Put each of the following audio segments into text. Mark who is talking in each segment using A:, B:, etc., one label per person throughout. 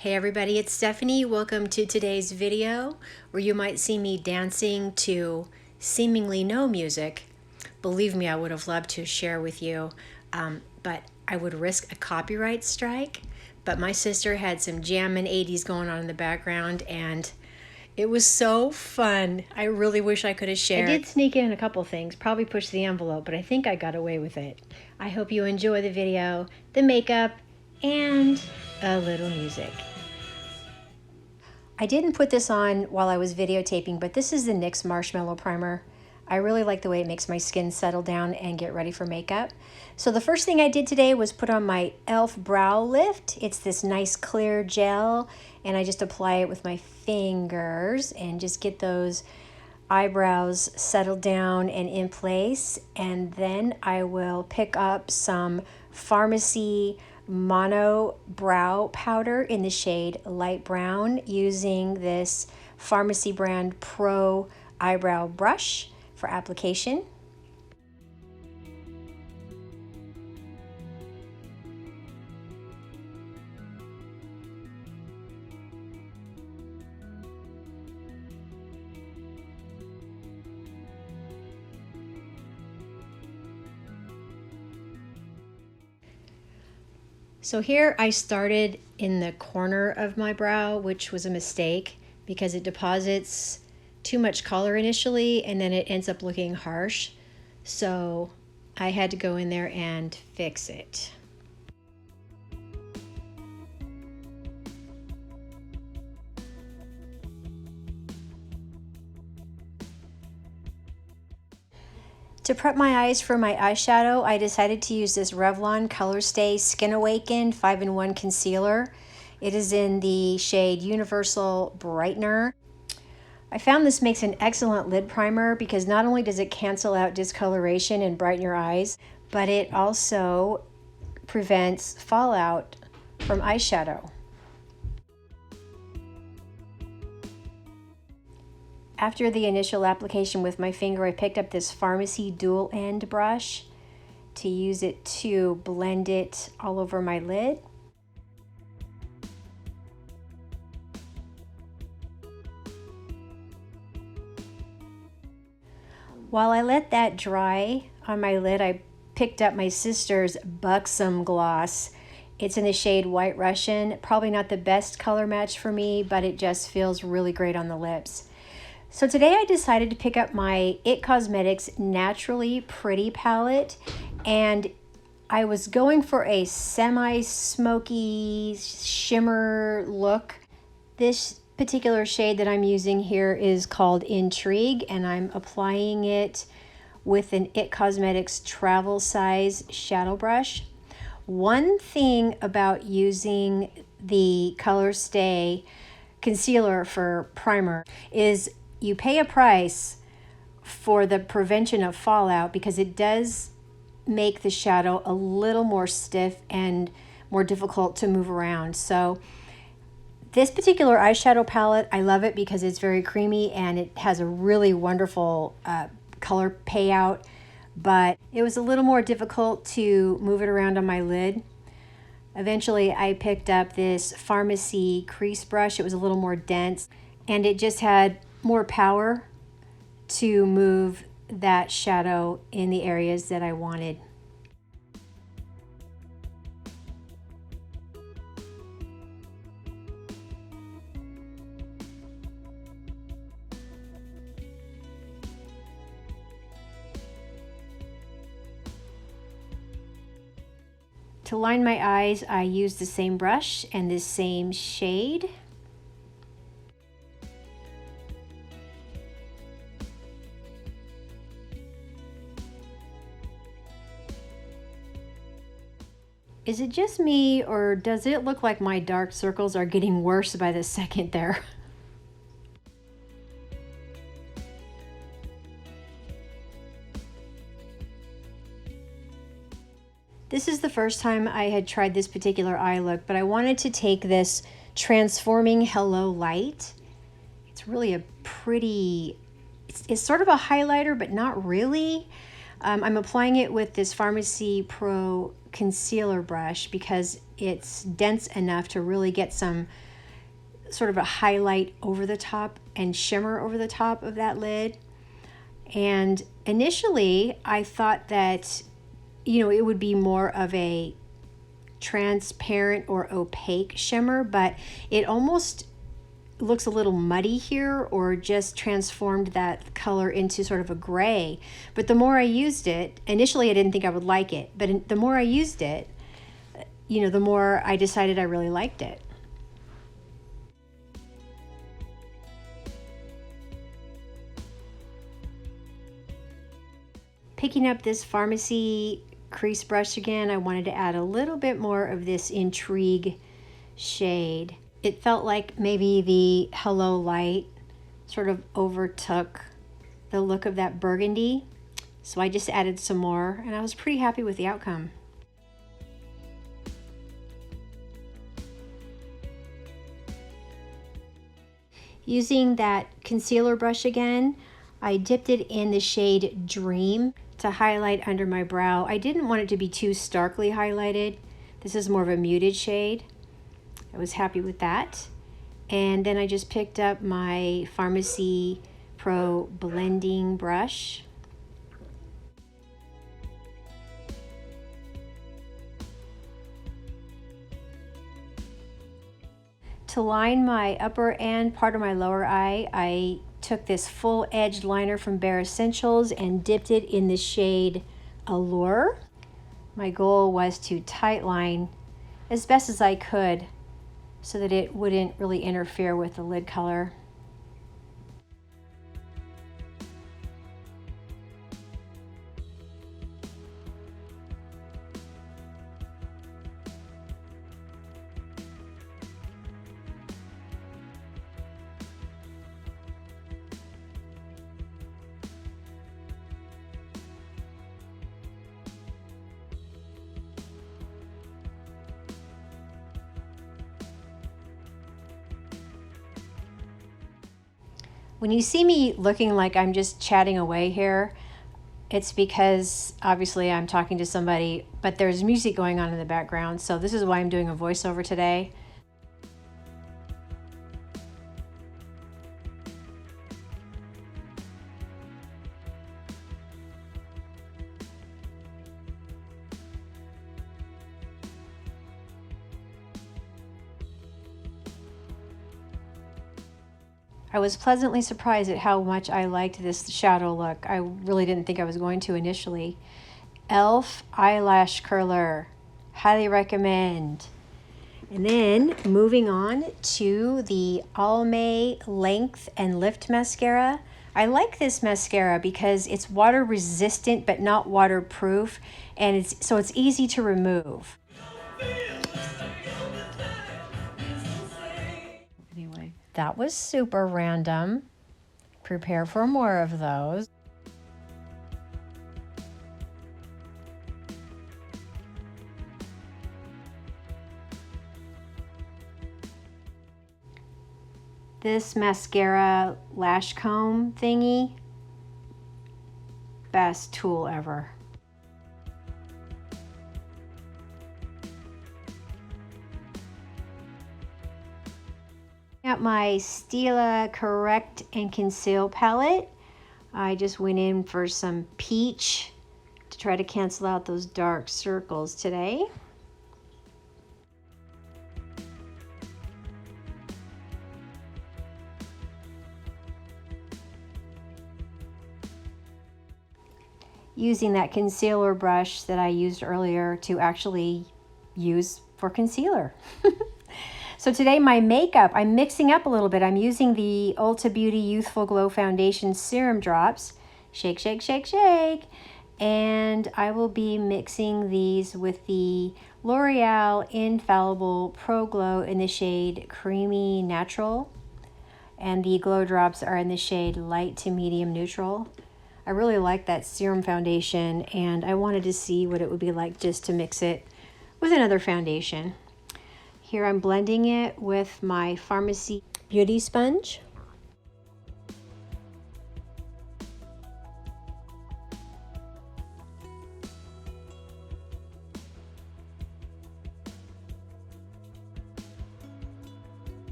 A: Hey everybody, it's Stephanie. Welcome to today's video where you might see me dancing to seemingly no music. Believe me, I would have loved to share with you, but I would risk a copyright strike. But my sister had some jammin' 80s going on in the background and it was so fun. I really wish I could have shared. I did sneak in a couple things, probably pushed the envelope, but I think I got away with it. I hope you enjoy the video, the makeup, and a little music. I didn't put this on while I was videotaping, but this is the NYX Marshmallow Primer. I really like the way it makes my skin settle down and get ready for makeup. So the first thing I did today was put on my e.l.f. Brow Lift. It's this nice clear gel, and I just apply it with my fingers and just get those eyebrows settled down and in place. And then I will pick up some Farmasi Mono Brow Powder in the shade Light Brown using this Farmasi brand Pro Eyebrow Brush for application. So here I started in the corner of my brow, which was a mistake because it deposits too much color initially and then it ends up looking harsh. So I had to go in there and fix it. To prep my eyes for my eyeshadow, I decided to use this Revlon Colorstay Skin Awaken 5-in-1 concealer. It is in the shade Universal Brightener. I found this makes an excellent lid primer because not only does it cancel out discoloration and brighten your eyes, but it also prevents fallout from eyeshadow. After the initial application with my finger, I picked up this Farmasi dual end brush to use it to blend it all over my lid. While I let that dry on my lid, I picked up my sister's Buxom gloss. It's in the shade White Russian. Probably not the best color match for me, but it just feels really great on the lips. So today I decided to pick up my IT Cosmetics Naturally Pretty palette, and I was going for a semi-smoky shimmer look. This particular shade that I'm using here is called Intrigue, and I'm applying it with an IT Cosmetics travel size shadow brush. One thing about using the Colorstay concealer for primer is you pay a price for the prevention of fallout because it does make the shadow a little more stiff and more difficult to move around. So this particular eyeshadow palette, I love it because it's very creamy and it has a really wonderful color payout, but it was a little more difficult to move it around on my lid. Eventually I picked up this Farmasi crease brush. It was a little more dense and it just had more power to move that shadow in the areas that I wanted. To line my eyes, I used the same brush and the same shade. Is it just me, or does it look like my dark circles are getting worse by the second there? This is the first time I had tried this particular eye look, but I wanted to take this Transforming Hello Light. It's really a pretty, it's sort of a highlighter, but not really. I'm applying it with this Farmasi Pro concealer brush because it's dense enough to really get some sort of a highlight over the top and shimmer over the top of that lid. And initially I thought that, you know, it would be more of a transparent or opaque shimmer, but it almost looks a little muddy here, or just transformed that color into sort of a gray. But the more I used it, initially I didn't think I would like it, but the more I used it, you know, the more I decided I really liked it. Picking up this Farmasi crease brush again, I wanted to add a little bit more of this Intrigue shade. It felt like maybe the Hello Light sort of overtook the look of that burgundy, so I just added some more, and I was pretty happy with the outcome. Using that concealer brush again, I dipped it in the shade Dream to highlight under my brow. I didn't want it to be too starkly highlighted. This is more of a muted shade. I was happy with that. And then I just picked up my Farmasi Pro blending brush. To line my upper and part of my lower eye, I took this full edged liner from Bare Essentials and dipped it in the shade Allure. My goal was to tight line as best as I could so that it wouldn't really interfere with the lid color. When you see me looking like I'm just chatting away here, it's because obviously I'm talking to somebody, but there's music going on in the background, so this is why I'm doing a voiceover today. I was pleasantly surprised at how much I liked this shadow look. I really didn't think I was going to initially. e.l.f. eyelash curler, highly recommend. And then moving on to the Almay Length and Lift Mascara. I like this mascara because it's water resistant but not waterproof, and it's easy to remove. Anyway, that was super random. Prepare for more of those. This mascara lash comb thingy, best tool ever. Got my Stila Correct and Conceal palette. I just went in for some peach to try to cancel out those dark circles today. Using that concealer brush that I used earlier to actually use for concealer. So today my makeup, I'm mixing up a little bit. I'm using the Ulta Beauty Youthful Glow Foundation Serum Drops. Shake, shake, shake, shake. And I will be mixing these with the L'Oreal Infallible Pro Glow in the shade Creamy Natural. And the glow drops are in the shade Light to Medium Neutral. I really like that serum foundation, and I wanted to see what it would be like just to mix it with another foundation. Here I'm blending it with my Farmasi Beauty Sponge.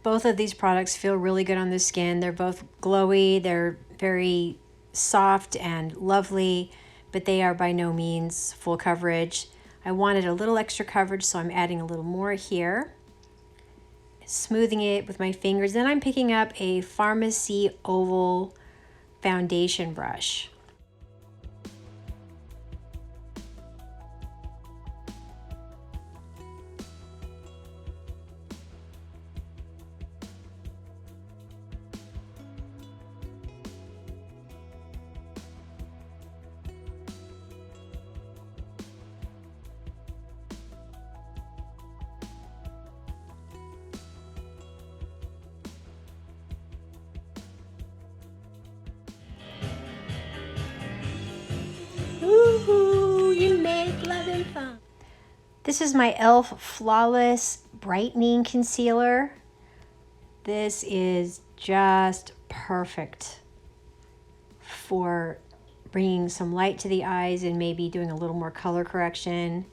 A: Both of these products feel really good on the skin. They're both glowy, they're very soft and lovely, but they are by no means full coverage. I wanted a little extra coverage, so I'm adding a little more here. Smoothing it with my fingers. Then I'm picking up a Farmasi oval foundation brush. Ooh, you make loving fun. This is my e.l.f. Flawless Brightening Concealer. This is just perfect for bringing some light to the eyes and maybe doing a little more color correction.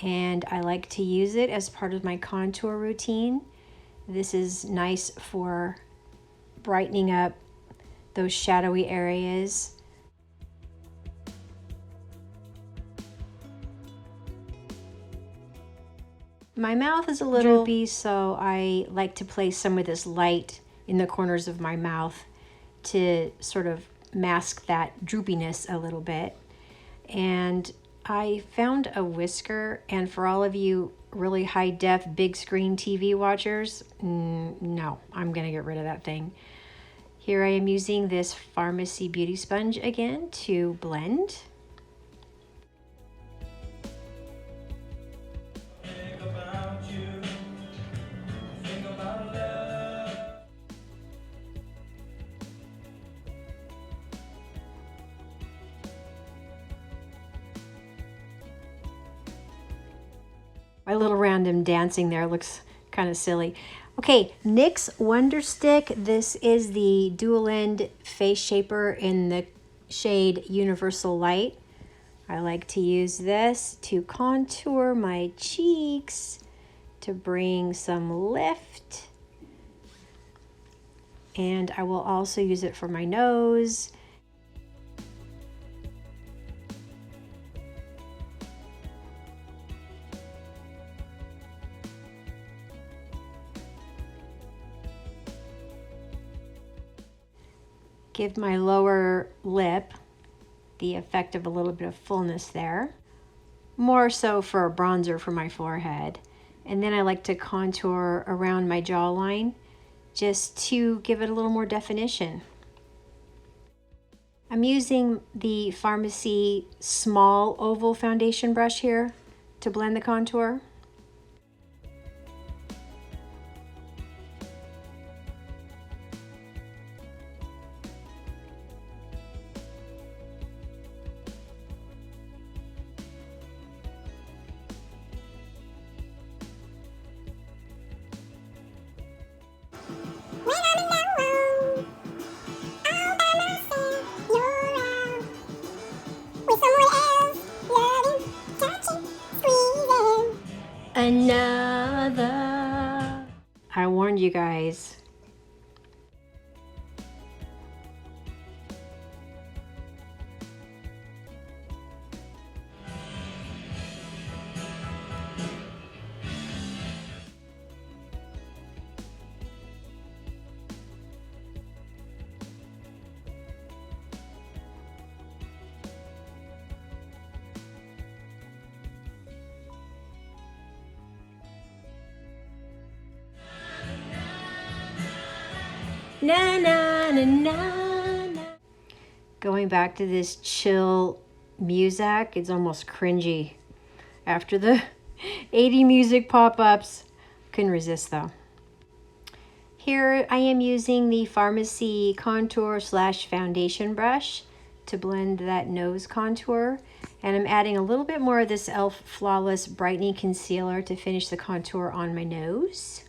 A: And I like to use it as part of my contour routine. This is nice for brightening up those shadowy areas. My mouth is a little droopy, so I like to place some of this light in the corners of my mouth to sort of mask that droopiness a little bit. And I found a whisker, and for all of you really high def big screen TV watchers, no, I'm gonna get rid of that thing. Here I am using this Farmasi beauty sponge again to blend. My little random dancing there looks kind of silly. Okay, NYX Wonderstick. This is the dual end face shaper in the shade Universal Light. I like to use this to contour my cheeks, to bring some lift. And I will also use it for my nose. Give my lower lip the effect of a little bit of fullness there. More so for a bronzer for my forehead. And then I like to contour around my jawline just to give it a little more definition. I'm using the Farmasi small oval foundation brush here to blend the contour. Another. I warned you guys. Na na na na na. Going back to this chill music, it's almost cringy. After the 80 music pop-ups, couldn't resist though. Here I am using the Farmasi contour slash foundation brush to blend that nose contour. And I'm adding a little bit more of this e.l.f. Flawless Brightening Concealer to finish the contour on my nose.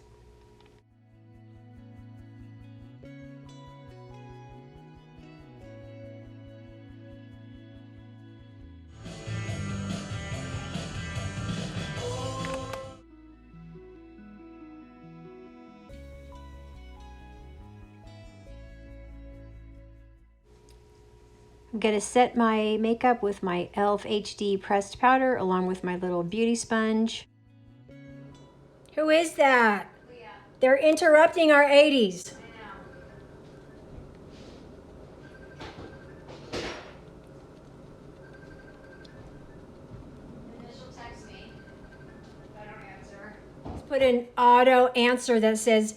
A: I'm going to set my makeup with my e.l.f. HD pressed powder along with my little beauty sponge. Who is that? Leah. They're interrupting our 80s. Put an auto answer that says,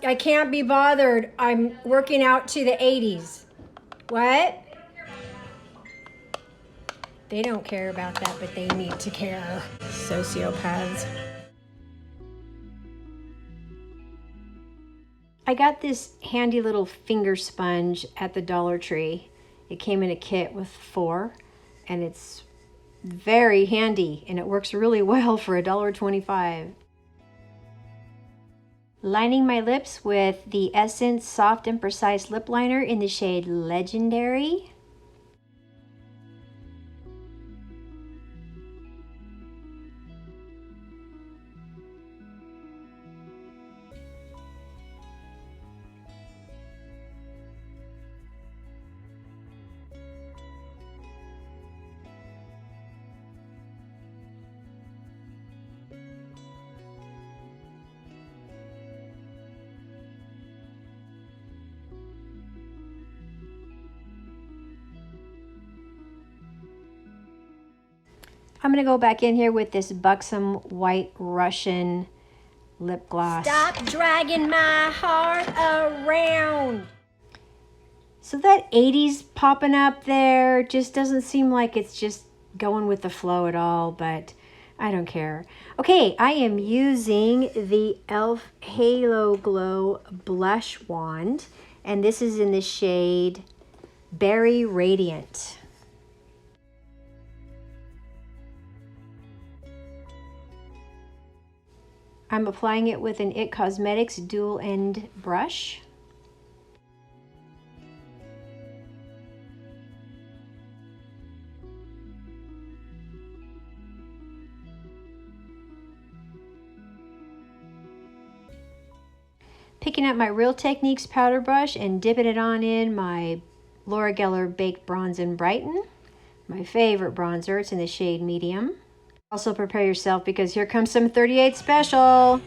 A: I can't be bothered. I'm working out to the 80s. What? They don't care about that, but they need to care. Sociopaths. I got this handy little finger sponge at the Dollar Tree. It came in a kit with 4, and it's very handy, and it works really well for $1.25. Lining my lips with the Essence Soft and Precise Lip Liner in the shade Legendary. I'm going to go back in here with this Buxom White Russian lip gloss. Stop dragging my heart around. So that 80s popping up there just doesn't seem like it's just going with the flow at all, but I don't care. Okay, I am using the e.l.f. Halo Glow Blush Wand, and this is in the shade Berry Radiant. I'm applying it with an IT Cosmetics dual end brush. Picking up my Real Techniques powder brush and dipping it on in my L'Oreal Baked Bronze and Brighten. My favorite bronzer, it's in the shade Medium. Also prepare yourself because here comes some 38 Special.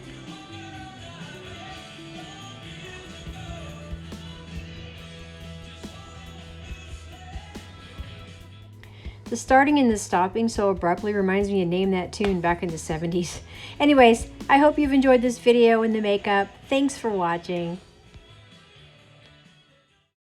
A: The starting and the stopping so abruptly reminds me of Name That Tune back in the 70s. Anyways, I hope you've enjoyed this video and the makeup. Thanks for watching.